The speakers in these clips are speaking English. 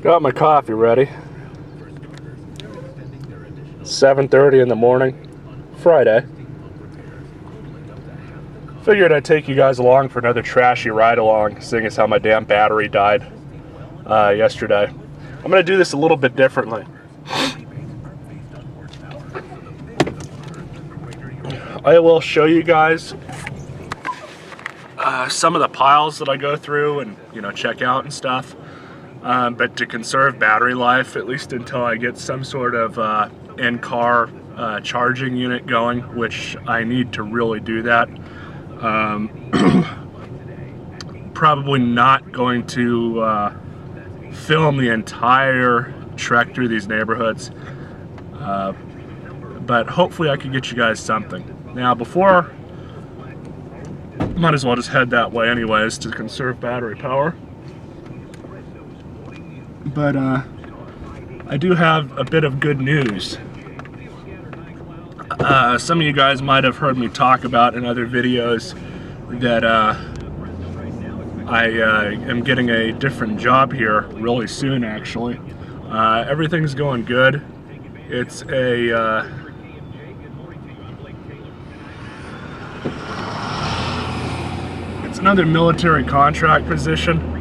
Got my coffee ready. 7:30 in the morning, Friday. Figured I'd take you guys along for another trashy ride along, seeing as how my damn battery died yesterday. I'm gonna do this a little bit differently. I will show you guys some of the piles that I go through and check out and stuff. But to conserve battery life, at least until I get some sort of in-car charging unit going, which I need to really do that. Probably not going to film the entire trek through these neighborhoods, but hopefully I can get you guys something. Now before, might as well just head that way anyways to conserve battery power. But I do have a bit of good news. Some of you guys might have heard me talk about in other videos that I am getting a different job here really soon, actually. Everything's going good. It's another military contract position.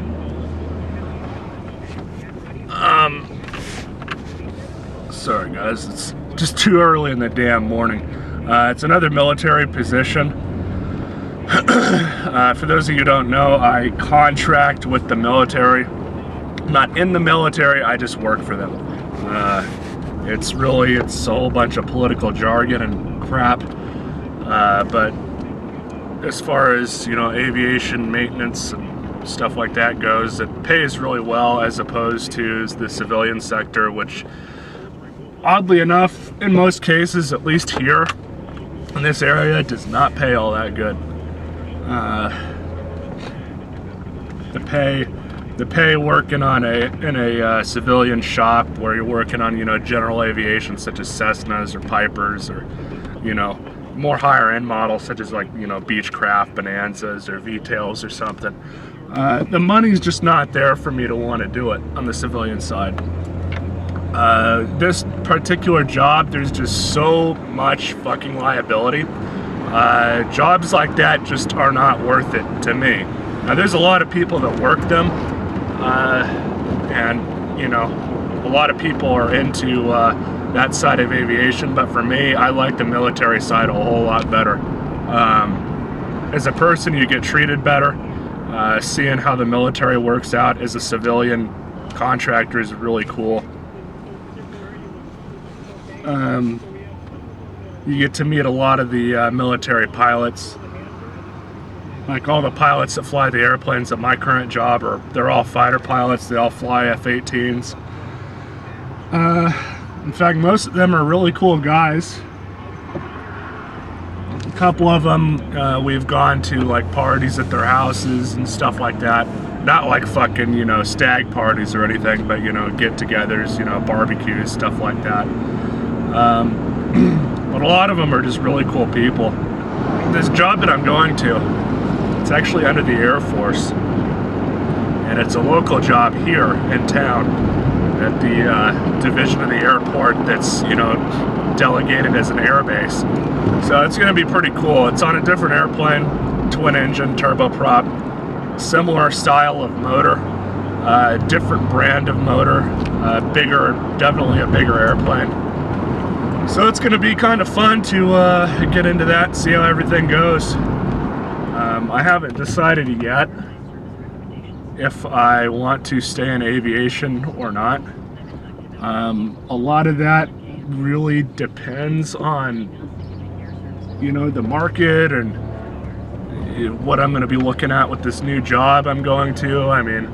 Sorry guys, it's just too early in the damn morning. It's another military position. For those of you who don't know, I contract with the military. I'm not in the military, I just work for them. It's a whole bunch of political jargon and crap. But as far as, aviation maintenance and stuff like that goes, it pays really well as opposed to the civilian sector, which oddly enough, in most cases, at least here in this area, does not pay all that good. The pay working in a civilian shop where you're working on general aviation such as Cessnas or Pipers or more higher end models such as like Beechcraft Bonanzas or V-tails or something. The money's just not there for me to want to do it on the civilian side. This particular job, there's just so much fucking liability. Jobs like that just are not worth it to me. Now, there's a lot of people that work them, and a lot of people are into that side of aviation, but for me, I like the military side a whole lot better. As a person, you get treated better. Seeing how the military works out as a civilian contractor is really cool. You get to meet a lot of the military pilots. Like all the pilots that fly the airplanes at my current job, they're all fighter pilots. They all fly F-18s. In fact, most of them are really cool guys. A couple of them, we've gone to like parties at their houses and stuff like that. Not like fucking, stag parties or anything, but, get-togethers, barbecues, stuff like that. But a lot of them are just really cool people. This job that I'm going to, it's actually under the Air Force. And it's a local job here in town at the division of the airport that's, delegated as an air base. So it's going to be pretty cool. It's on a different airplane, twin engine, turboprop, similar style of motor, different brand of motor, bigger, definitely a bigger airplane. So it's going to be kind of fun to get into that and see how everything goes. I haven't decided yet if I want to stay in aviation or not. A lot of that really depends on, the market and what I'm going to be looking at with this new job I'm going to. I mean,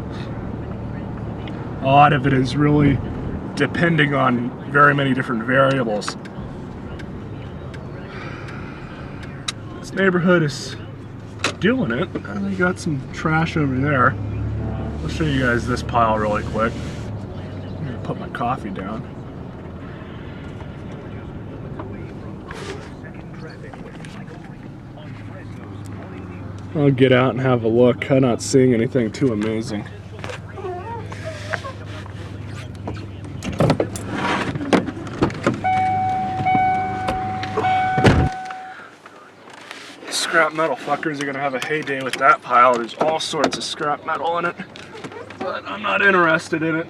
a lot of it is really depending on very many different variables. This neighborhood is doing it. I got some trash over there. I'll show you guys this pile really quick. I'm gonna put my coffee down. I'll get out and have a look. I'm not seeing anything too amazing. scrap metal fuckers are gonna have a heyday with that pile. There's all sorts of scrap metal in it, but I'm not interested in it.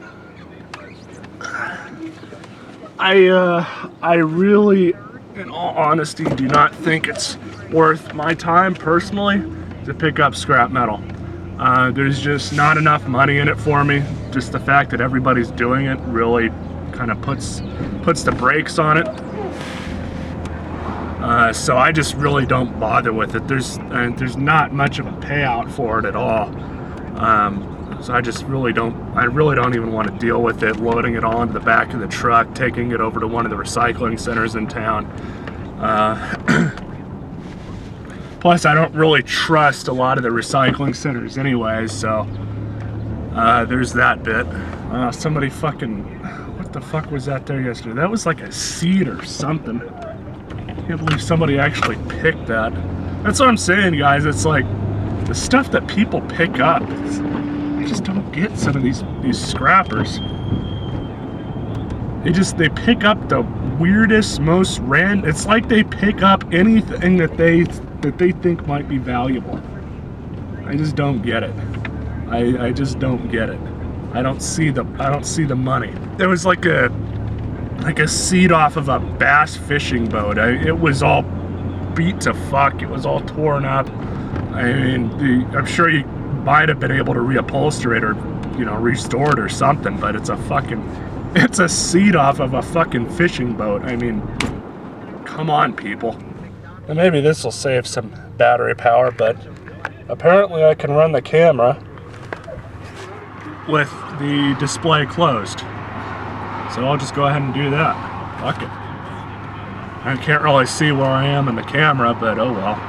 I really, in all honesty, do not think it's worth my time personally to pick up scrap metal. There's just not enough money in it for me. Just the fact that everybody's doing it really kind of puts the brakes on it. So I just really don't bother with it. There's not much of a payout for it at all. So I really don't even want to deal with it, loading it all into the back of the truck, taking it over to one of the recycling centers in town. Plus, I don't really trust a lot of the recycling centers anyway, so there's that bit. Somebody fucking, what the fuck was that there yesterday? That was like a seed or something. I can't believe somebody actually picked that. That's what I'm saying, guys. It's like the stuff that people pick up. I just don't get some of these scrappers. They pick up the weirdest, most random. It's like they pick up anything that they think might be valuable. I just don't get it. I just don't get it. I don't see the money. There was like a seat off of a bass fishing boat. It was all beat to fuck. It was all torn up. I mean, I'm sure you might have been able to reupholster it or, you know, restore it or something, but it's a seat off of a fucking fishing boat. I mean, come on, people. And maybe this will save some battery power, but apparently I can run the camera with the display closed. So I'll just go ahead and do that. Fuck it. I can't really see where I am in the camera, but oh well.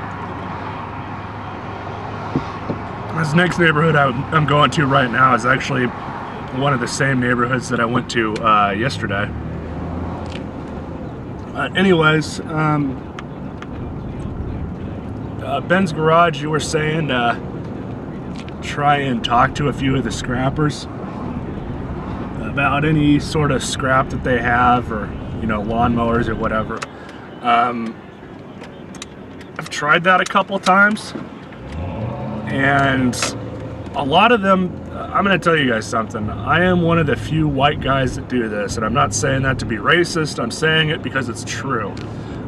This next neighborhood I'm going to right now is actually one of the same neighborhoods that I went to yesterday. Anyways, Ben's Garage, you were saying try and talk to a few of the scrappers about any sort of scrap that they have, or, you know, lawnmowers or whatever. I've tried that a couple times, and a lot of them, I'm going to tell you guys something. I am one of the few white guys that do this, and I'm not saying that to be racist. I'm saying it because it's true.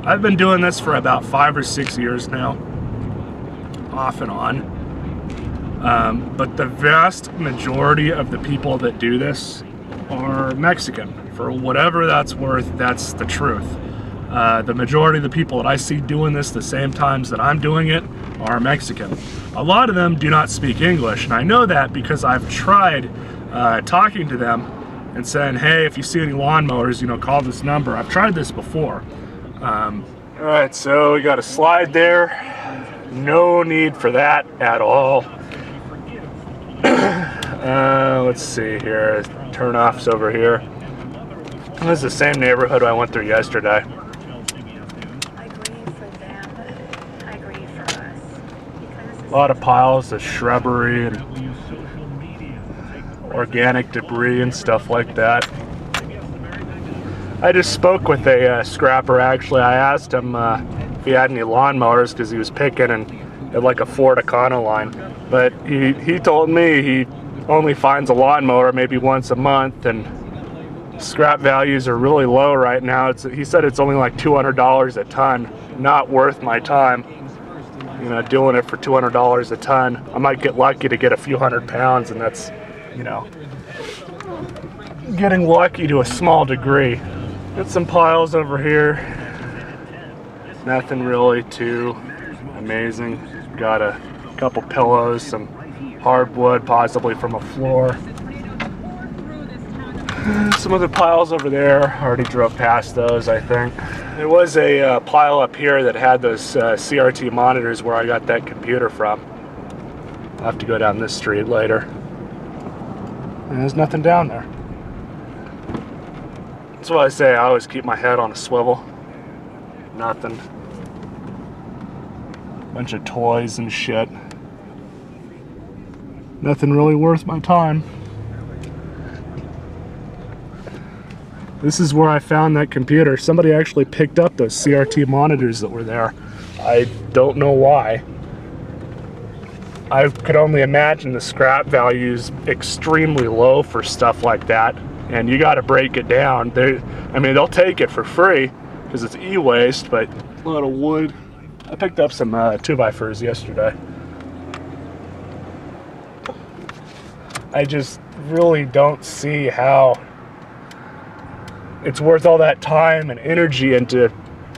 I've been doing this for about 5 or 6 years now, off and on. But the vast majority of the people that do this are Mexican. For whatever that's worth, that's the truth. The majority of the people that I see doing this the same times that I'm doing it are Mexican. A lot of them do not speak English, and I know that because I've tried talking to them and saying, hey, if you see any lawnmowers, you know, call this number. I've tried this before. Alright, so we got a slide there. No need for that at all. Let's see here. Turnoff's over here. This is the same neighborhood I went through yesterday. A lot of piles of shrubbery and organic debris and stuff like that. I just spoke with a scrapper, actually. I asked him if he had any lawnmowers because he was picking and had like a Ford Econoline. But he told me he only finds a lawnmower maybe once a month, and scrap values are really low right now. He said it's only like $200 a ton. Not worth my time, you know, doing it for $200 a ton. I might get lucky to get a few 100 pounds, and that's, you know, getting lucky to a small degree. Got some piles over here. Nothing really too amazing. Got a couple pillows, some hardwood, possibly from a floor. Some other piles over there. Already drove past those, I think. There was a pile up here that had those CRT monitors where I got that computer from. I'll have to go down this street later. And there's nothing down there. That's why I say I always keep my head on a swivel. Nothing. Bunch of toys and shit. Nothing really worth my time. This is where I found that computer. Somebody actually picked up those CRT monitors that were there. I don't know why. I could only imagine the scrap value is extremely low for stuff like that, and you got to break it down. I mean, they'll take it for free because it's e-waste, but a lot of wood. I picked up some 2x4s yesterday. I just really don't see how it's worth all that time and energy into,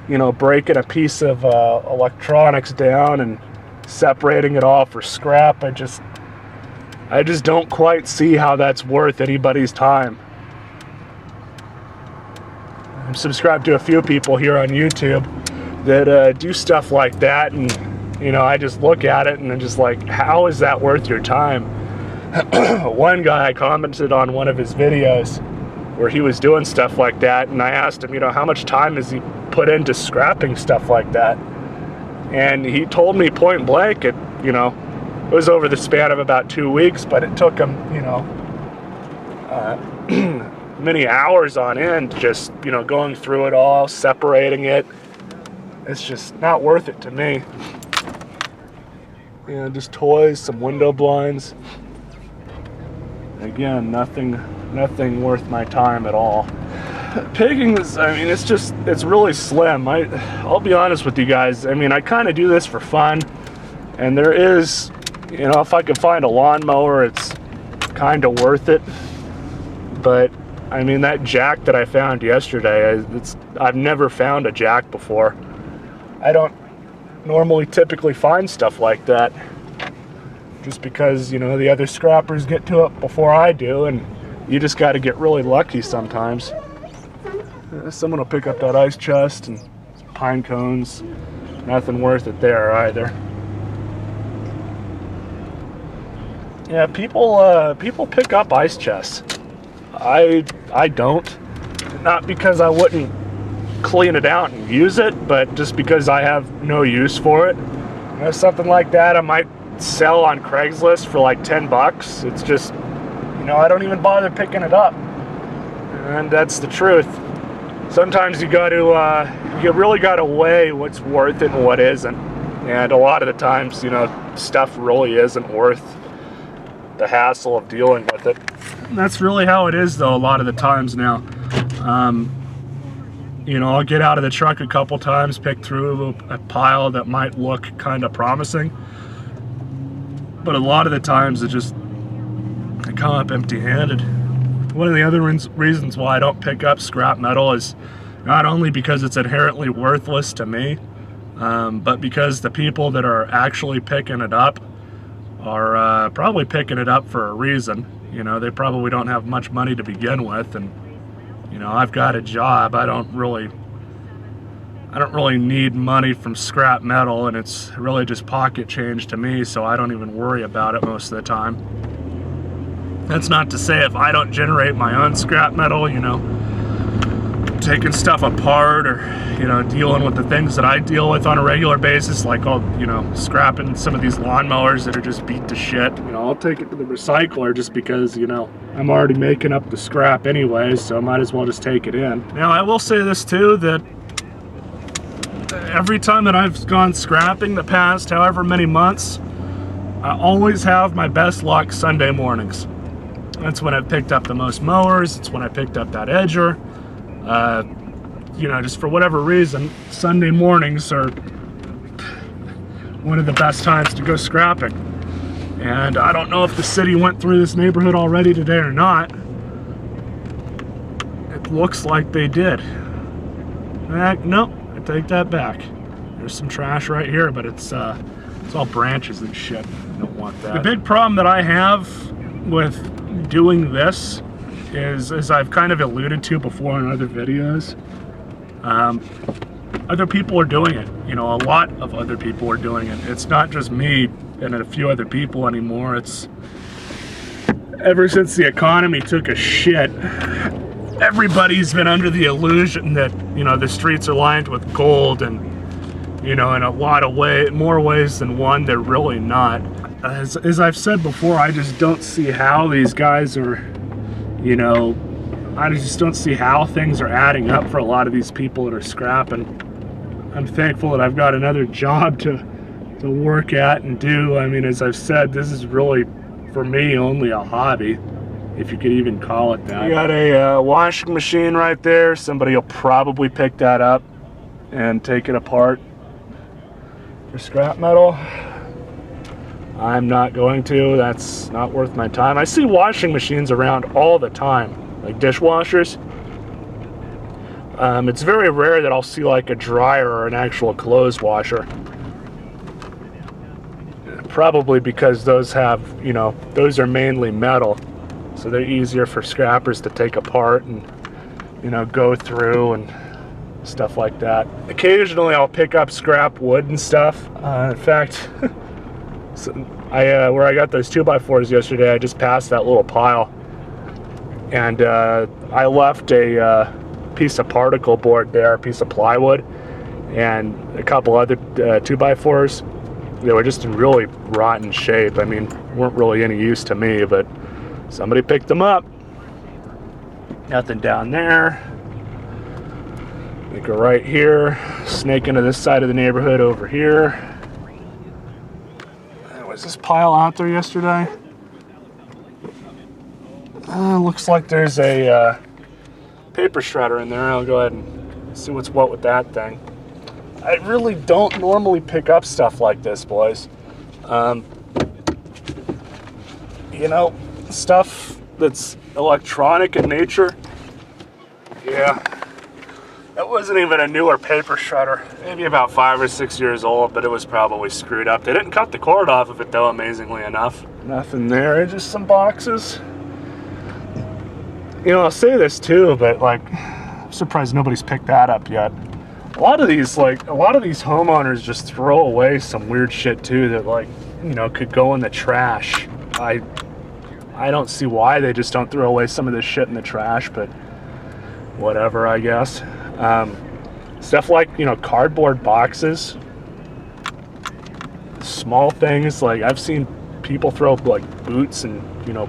you know, breaking a piece of electronics down and separating it all for scrap. I just don't quite see how that's worth anybody's time. I'm subscribed to a few people here on YouTube that do stuff like that, and you know, I just look at it and I'm just like, how is that worth your time? One guy, I commented on one of his videos where he was doing stuff like that, and I asked him, you know, how much time has he put into scrapping stuff like that? And he told me point blank, it was over the span of about 2 weeks, but it took him, you know, many hours on end, just, you know, going through it all, separating it. It's just not worth it to me. You know, just toys, some window blinds. Again, nothing worth my time at all. Pigging is, I mean, it's really slim. I'll be honest with you guys. I mean, I kind of do this for fun, and there is, you know, if I could find a lawnmower, it's kind of worth it. But I mean, that jack that I found yesterday, I've never found a jack before. I don't normally typically find stuff like that, just because, you know, the other scrappers get to it before I do, and you just got to get really lucky sometimes. Someone will pick up that ice chest and some pine cones. Nothing worth it there either. Yeah, people pick up ice chests. I don't. Not because I wouldn't clean it out and use it, but just because I have no use for it. You know, something like that I might sell on Craigslist for like 10 bucks. It's just, you know, I don't even bother picking it up. And that's the truth. Sometimes you really got to weigh what's worth it and what isn't. And a lot of the times, you know, stuff really isn't worth the hassle of dealing with it. And that's really how it is, though, a lot of the times now. You know, I'll get out of the truck a couple times, pick through a pile that might look kind of promising. But a lot of the times I come up empty-handed. One of the other reasons why I don't pick up scrap metal is not only because it's inherently worthless to me, but because the people that are actually picking it up are probably picking it up for a reason. You know, they probably don't have much money to begin with, and you know, I've got a job. I don't really need money from scrap metal, and it's really just pocket change to me, so I don't even worry about it most of the time. That's not to say if I don't generate my own scrap metal, you know, taking stuff apart or, you know, dealing with the things that I deal with on a regular basis, like scrapping some of these lawnmowers that are just beat to shit. You know, I'll take it to the recycler just because, you know, I'm already making up the scrap anyways, so I might as well just take it in. Now, I will say this too, that every time that I've gone scrapping the past however many months, I always have my best luck Sunday mornings. That's when I've picked up the most mowers. It's when I picked up that edger. You know, just for whatever reason, Sunday mornings are one of the best times to go scrapping. And I don't know if the city went through this neighborhood already today or not. It looks like they did. Nope, I take that back. There's some trash right here, but it's all branches and shit. I don't want that. The big problem that I have with doing this is, as I've kind of alluded to before in other videos, other people are doing it. You know, a lot of other people are doing it. It's not just me and a few other people anymore. It's ever since the economy took a shit, everybody's been under the illusion that, you know, the streets are lined with gold, and, you know, in a lot of more ways than one, they're really not. As I've said before, I just don't see how these guys are, you know, I just don't see how things are adding up for a lot of these people that are scrapping. I'm thankful that I've got another job to work at and do. I mean, as I've said, this is really, for me, only a hobby, if you could even call it that. We got a washing machine right there. Somebody will probably pick that up and take it apart for scrap metal. I'm not going to. That's not worth my time. I see washing machines around all the time, like dishwashers. It's very rare that I'll see like a dryer or an actual clothes washer. Probably because those have, you know, those are mainly metal, so they're easier for scrappers to take apart and, you know, go through and stuff like that. Occasionally I'll pick up scrap wood and stuff. In fact, so where I got those 2x4s yesterday, I just passed that little pile, and I left a piece of particle board there, a piece of plywood, and a couple other 2x4s. They were just in really rotten shape. I mean, weren't really any use to me, but somebody picked them up. Nothing down there. They go right here, snake into this side of the neighborhood over here. Was this pile out there yesterday? Looks like there's a paper shredder in there. I'll go ahead and see what's what with that thing. I really don't normally pick up stuff like this, boys. You know, stuff that's electronic in nature. Yeah, that wasn't even a newer paper shredder. Maybe about 5 or 6 years old, but it was probably screwed up. They didn't cut the cord off of it though, amazingly enough. Nothing there, just some boxes. You know, I'll say this too, but like, I'm surprised nobody's picked that up yet. A lot of these homeowners just throw away some weird shit too that, like, you know, could go in the trash. I don't see why they just don't throw away some of this shit in the trash, but whatever, I guess. Stuff like, you know, cardboard boxes, small things. Like, I've seen people throw like boots and, you know,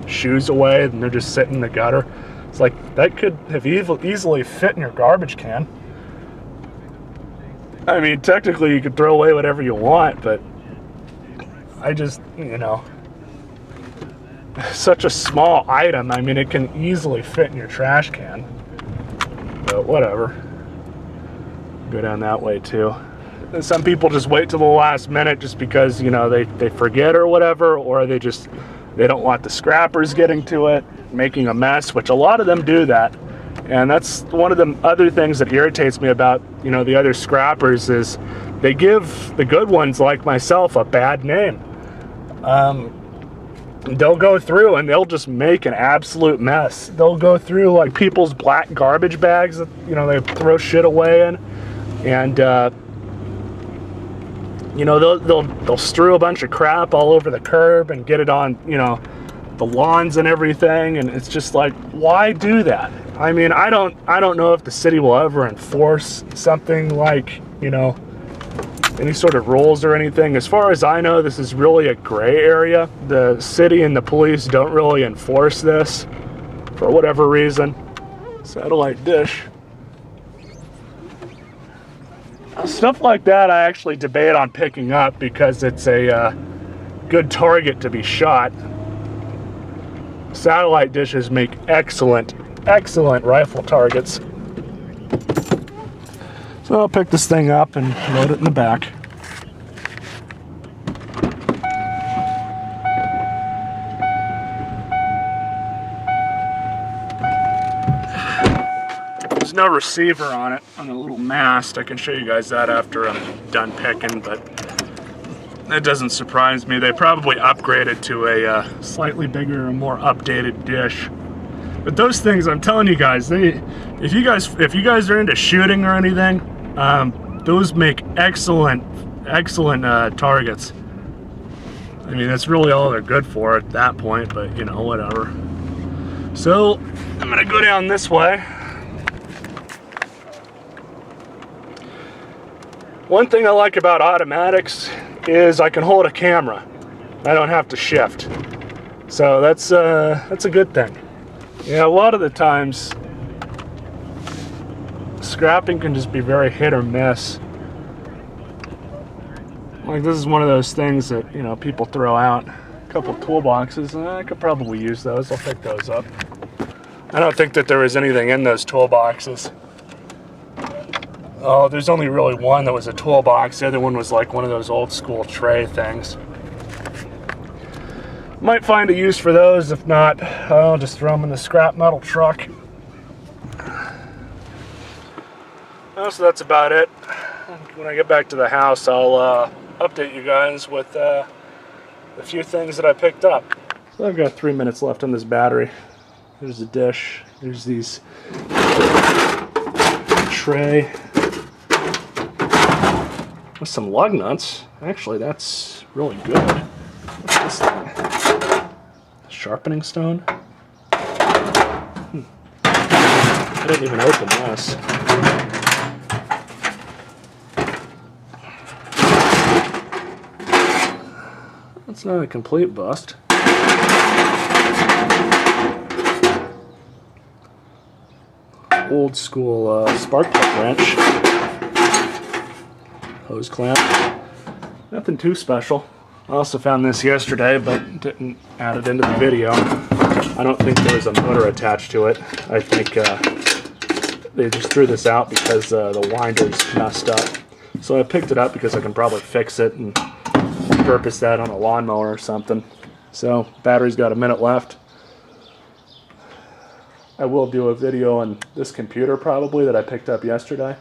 shoes away, and they're just sitting in the gutter. It's like, that could have easily fit in your garbage can. I mean, technically you could throw away whatever you want, but I just, you know, such a small item. I mean, it can easily fit in your trash can, but whatever. Go down that way too. And some people just wait till the last minute just because, you know, they forget or whatever, or they don't want the scrappers getting to it, making a mess, which a lot of them do that. And that's one of the other things that irritates me about, you know, the other scrappers, is they give the good ones like myself a bad name. They'll go through and they'll just make an absolute mess. They'll go through like people's black garbage bags that, you know, they throw shit away in, and you know, they'll strew a bunch of crap all over the curb and get it on, you know, the lawns and everything. And it's just like, why do that? I mean, I don't know if the city will ever enforce something like, you know, any sort of rules or anything. As far as I know, this is really a gray area. The city and the police don't really enforce this for whatever reason. Satellite dish. Stuff like that I actually debate on picking up because it's a good target to be shot. Satellite dishes make excellent rifle targets. So I'll pick this thing up and load it in the back. There's no receiver on it, on a little mast. I can show you guys that after I'm done picking, but that doesn't surprise me. They probably upgraded to a slightly bigger and more updated dish. But those things, I'm telling you guys, if you guys are into shooting or anything, those make excellent targets. I mean, that's really all they're good for at that point, but you know, whatever. So I'm gonna go down this way. One thing I like about automatics is I can hold a camera. I don't have to shift. So that's a good thing. Yeah, a lot of the times scrapping can just be very hit or miss. Like this is one of those things that, you know, people throw out. A couple toolboxes, I could probably use those. I'll pick those up. I don't think that there is anything in those toolboxes. Oh, there's only really one that was a toolbox. The other one was like one of those old school tray things. Might find a use for those. If not, I'll just throw them in the scrap metal truck. So that's about it. When I get back to the house, I'll update you guys with a few things that I picked up. So I've got 3 minutes left on this battery. There's a dish. There's these tray with some lug nuts. Actually, that's really good. What's this thing? Sharpening stone? I didn't even open this. That's not a complete bust. Old school spark plug wrench. Hose clamp. Nothing too special. I also found this yesterday, but didn't add it into the video. I don't think there was a motor attached to it. I think they just threw this out because the winder's messed up. So I picked it up because I can probably fix it and purpose that on a lawnmower or something. So battery's got a minute left. I will do a video on this computer probably that I picked up yesterday.